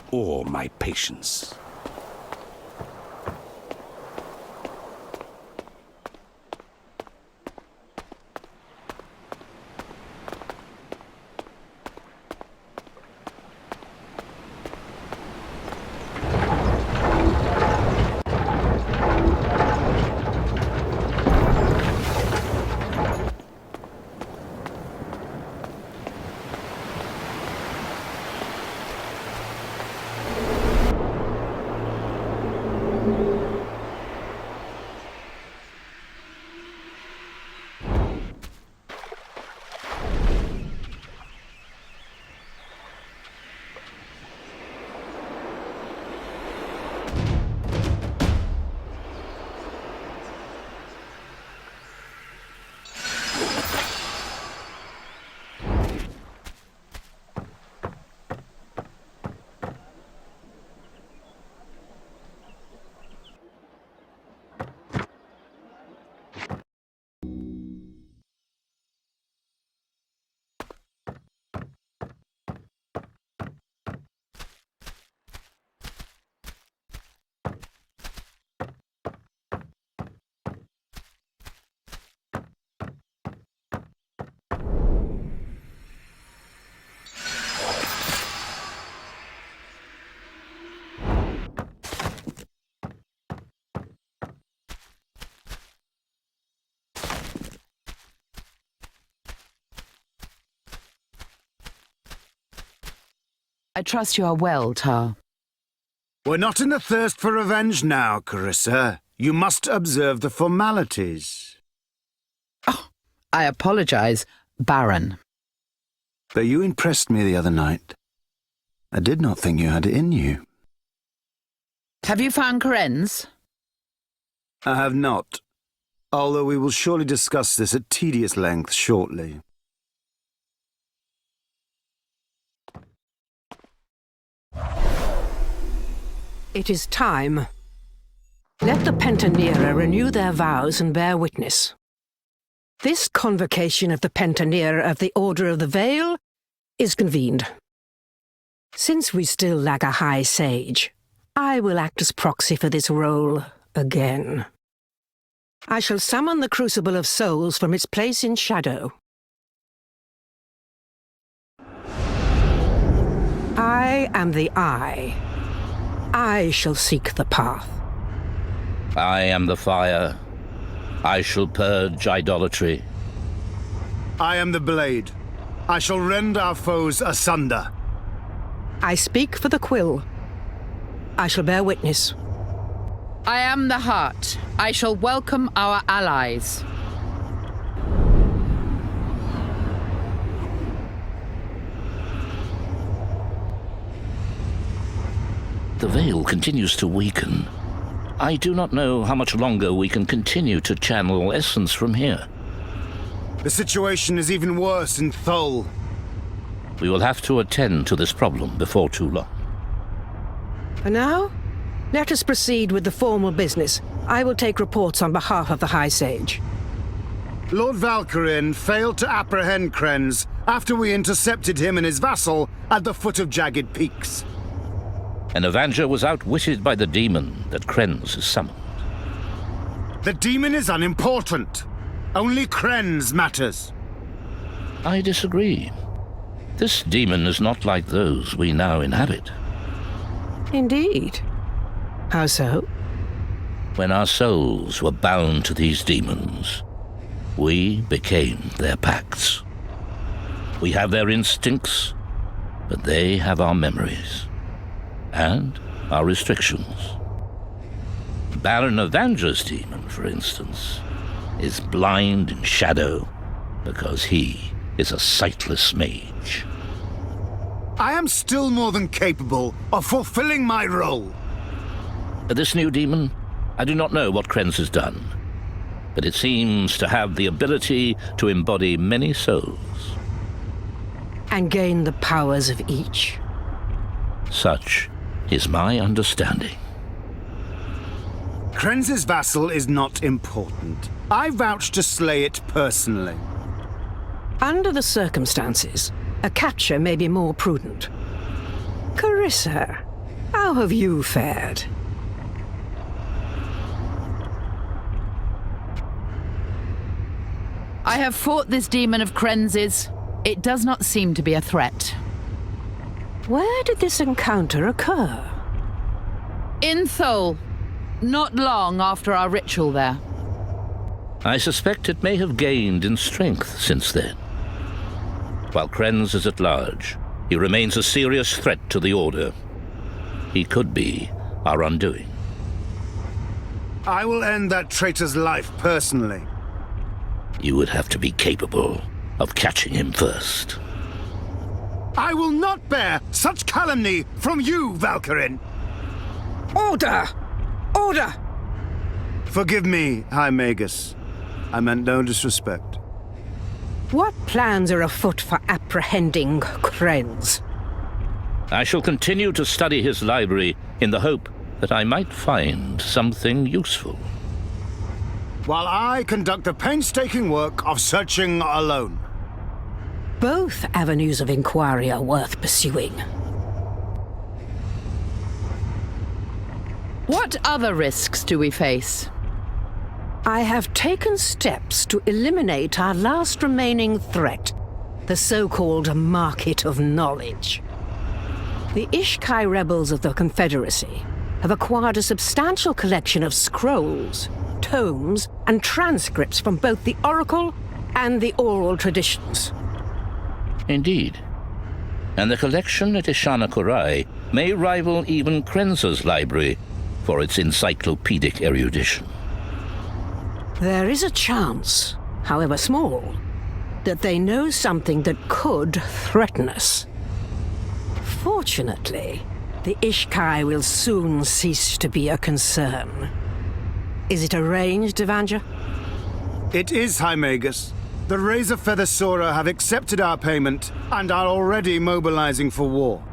or my patience. I trust you are well, Tar. We're not in the thirst for revenge now, Carissa. You must observe the formalities. Oh, I apologize, Baron. But you impressed me the other night. I did not think you had it in you. Have you found Krenz? I have not, although we will surely discuss this at tedious length shortly. It is time. Let the Pentanera renew their vows and bear witness. This convocation of the Pentanera of the Order of the Veil is convened. Since we still lack a High Sage, I will act as proxy for this role again. I shall summon the Crucible of Souls from its place in shadow. I am the Eye. I shall seek the path. I am the fire. I shall purge idolatry. I am the blade. I shall rend our foes asunder. I speak for the quill. I shall bear witness. I am the heart. I shall welcome our allies. The veil continues to weaken. I do not know how much longer we can continue to channel essence from here. The situation is even worse in Thol. We will have to attend to this problem before too long. For now, let us proceed with the formal business. I will take reports on behalf of the High Sage. Lord Valkyrin failed to apprehend Krenz after we intercepted him and his vassal at the foot of Jagged Peaks. An Avenger was outwitted by the demon that Krenz has summoned. The demon is unimportant. Only Krenz matters. I disagree. This demon is not like those we now inhabit. Indeed. How so? When our souls were bound to these demons, we became their pacts. We have their instincts, but they have our memories. And our restrictions. Baron Avanger's demon, for instance, is blind in shadow because he is a sightless mage. I am still more than capable of fulfilling my role. This new demon, I do not know what Krenz has done, but it seems to have the ability to embody many souls. And gain the powers of each. Such is my understanding. Krenz's vassal is not important. I vouch to slay it personally. Under the circumstances, a capture may be more prudent. Carissa, how have you fared? I have fought this demon of Krenz's. It does not seem to be a threat. Where did this encounter occur? In Thol. Not long after our ritual there. I suspect it may have gained in strength since then. While Krenz is at large, he remains a serious threat to the Order. He could be our undoing. I will end that traitor's life personally. You would have to be capable of catching him first. I will not bear such calumny from you, Valkyrin! Order! Order! Forgive me, High Magus. I meant no disrespect. What plans are afoot for apprehending Krenz? I shall continue to study his library in the hope that I might find something useful. While I conduct the painstaking work of searching alone. Both avenues of inquiry are worth pursuing. What other risks do we face? I have taken steps to eliminate our last remaining threat, the so-called Market of Knowledge. The Ishkai rebels of the Confederacy have acquired a substantial collection of scrolls, tomes, and transcripts from both the Oracle and the oral traditions. Indeed. And the collection at Ishana Korai may rival even Krenz's library for its encyclopedic erudition. There is a chance, however small, that they know something that could threaten us. Fortunately, the Ishkai will soon cease to be a concern. Is it arranged, Evanger? It is, High Magus. The Razor Feather Sora have accepted our payment and are already mobilizing for war.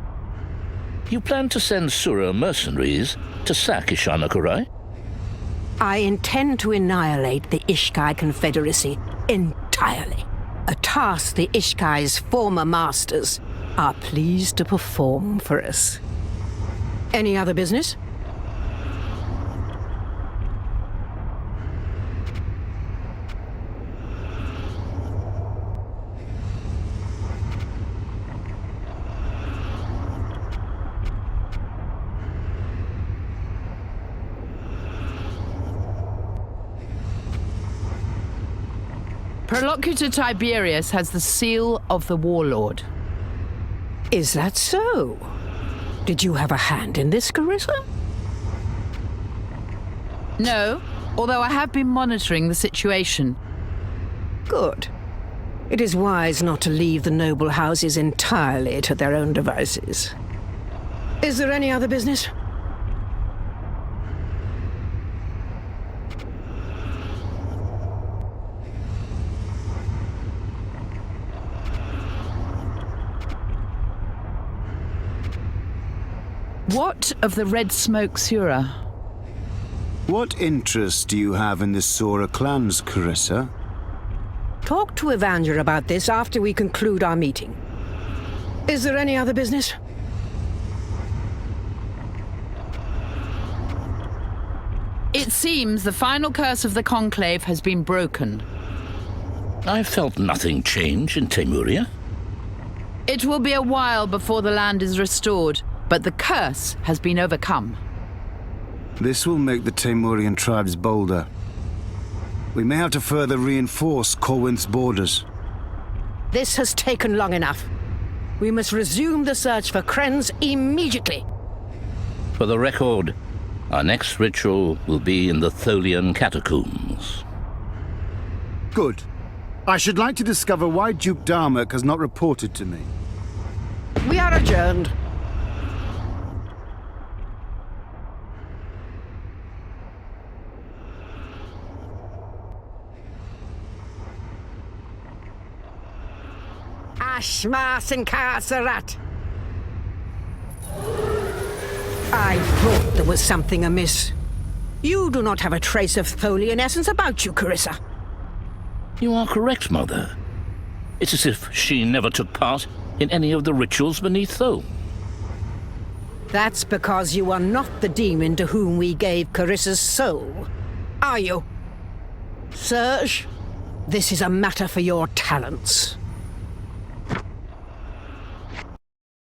You plan to send Sura mercenaries to sack Ishana Korai? I intend to annihilate the Ishkai Confederacy entirely. A task the Ishkai's former masters are pleased to perform for us. Any other business? Prolocutor Tiberius has the seal of the Warlord. Is that so? Did you have a hand in this, Carissa? No, although I have been monitoring the situation. Good. It is wise not to leave the noble houses entirely to their own devices. Is there any other business? What of the Red Smoke Sura? What interest do you have in the Sora clans, Carissa? Talk to Evanger about this after we conclude our meeting. Is there any other business? It seems the final curse of the Conclave has been broken. I felt nothing change in Temuria. It will be a while before the land is restored, but the curse has been overcome. This will make the Temurian tribes bolder. We may have to further reinforce Corwinth's borders. This has taken long enough. We must resume the search for Krenz immediately. For the record, our next ritual will be in the Tholian catacombs. Good. I should like to discover why Duke Darmok has not reported to me. We are adjourned. Ashmas Incarcerat! I thought there was something amiss. You do not have a trace of Tholian essence about you, Carissa. You are correct, Mother. It's as if she never took part in any of the rituals beneath Thol. That's because you are not the demon to whom we gave Carissa's soul, are you? Serge, this is a matter for your talents.